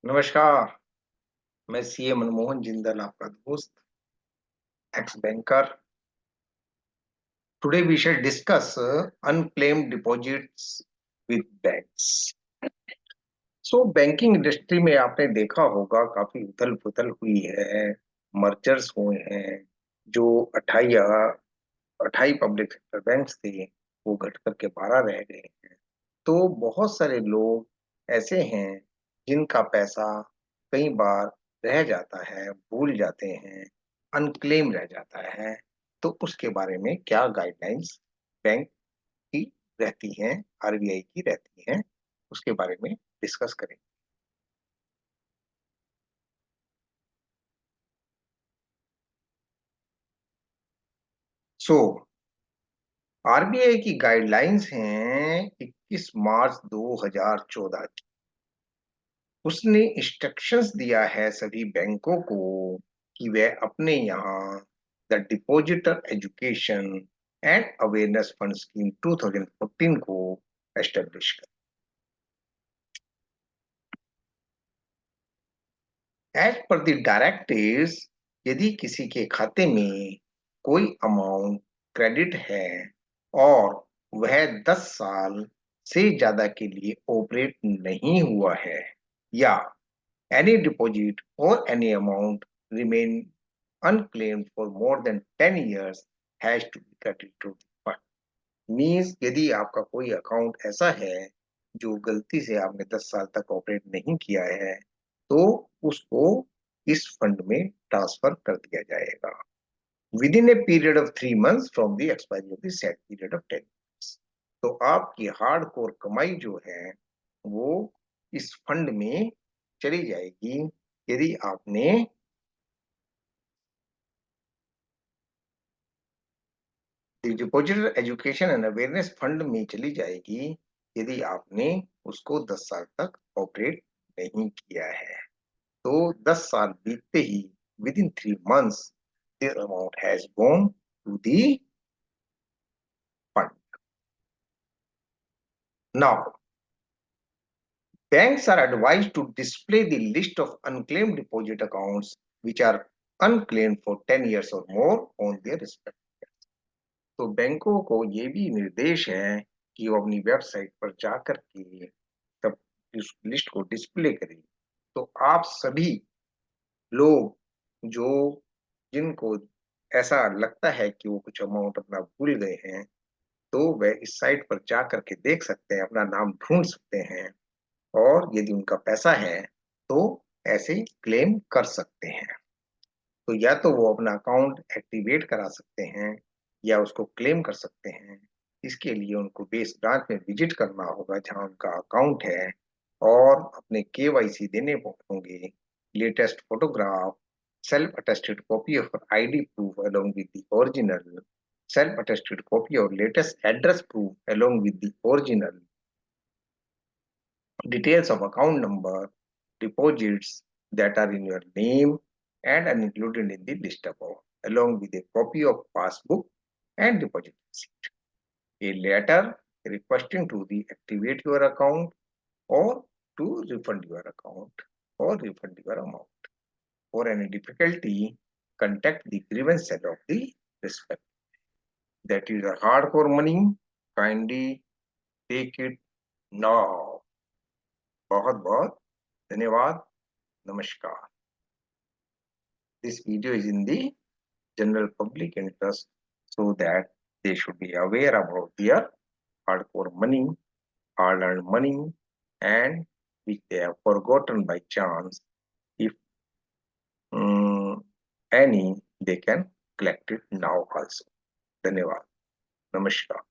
नमस्कार। मैं सीए मनमोहन जिंदल, आपका दोस्त, ex banker. Today we shall discuss unclaimed deposits with banks. So banking industry में आपने देखा होगा काफी उथल पुथल हुई है, मर्जर्स हुए हैं। जो 28 पब्लिक सेक्टर बैंक्स थे वो घट करके 12 रह गए हैं। तो बहुत सारे लोग ऐसे हैं जिनका पैसा कई बार रह जाता है, भूल जाते हैं, अनक्लेम रह जाता है। तो उसके बारे में क्या गाइडलाइंस बैंक की रहती हैं, आरबीआई की रहती हैं, उसके बारे में डिस्कस करेंगे। सो आरबीआई की गाइडलाइंस हैं 21 मार्च 2014 की। उसने इंस्ट्रक्शंस दिया है सभी बैंकों को कि वे अपने यहाँ the depositor education and awareness fund scheme 2014 को एस्टेब्लिश कर। एज पर द डायरेक्टिव्स, यदि किसी के खाते में कोई अमाउंट क्रेडिट है और वह 10 साल से ज्यादा के लिए ऑपरेट नहीं हुआ है, या any deposit or any amount remain unclaimed for more than 10 years has to be credited to the fund. Means यदि आपका कोई अकाउंट ऐसा है जो गलती से आपने 10 साल तक ऑपरेट नहीं किया है, तो उसको इस फंड में ट्रांसफर कर दिया जाएगा with in a period of 3 months from the expiry of the set period of 10 years। तो आपकी हार्ड कोर कमाई जो है वो इस फंड में चली जाएगी। यदि आपने depositor education and awareness fund में चली जाएगी यदि आपने उसको 10 साल तक ऑपरेट नहीं किया है। तो 10 साल बीतते ही within 3 months this amount has gone to the fund. Now banks are advised to display the list of unclaimed deposit accounts which are unclaimed for 10 years or more on their respective। तो बैंकों को ये भी निर्देश है कि वो अपनी वेबसाइट पर जाकर के तब इस लिस्ट को डिस्प्ले करें। तो आप सभी लोग जो जिनको ऐसा लगता है कि वो कुछ अमाउंट अपना भूल गए हैं, तो वह इस साइट पर जा करके देख सकते हैं, अपना नाम ढूंढ सकते हैं, और यदि उनका पैसा है तो ऐसे क्लेम कर सकते हैं। तो या तो वो अपना अकाउंट एक्टिवेट करा सकते हैं या उसको क्लेम कर सकते हैं। इसके लिए उनको बेस ब्रांच में विजिट करना होगा जहां उनका अकाउंट है, और अपने केवाईसी देने होंगे, latest photograph, self attested copy of ID proof along with the original, self attested copy और latest address proof along with the original, details of account number, deposits that are in your name and are included in the list above, along with a copy of passbook and deposit receipt. A letter requesting to deactivate your account or to refund your account or refund your amount. For any difficulty, contact the grievance cell of the respect. That is a hardcore money. Kindly take it now. बहुत बहुत धन्यवाद। नमस्कार। This video is in the general public interest so that they should be aware about their hardcore money, hard-earned money, and which they have forgotten by chance. If any, they can collect it now also. धन्यवाद। नमस्कार।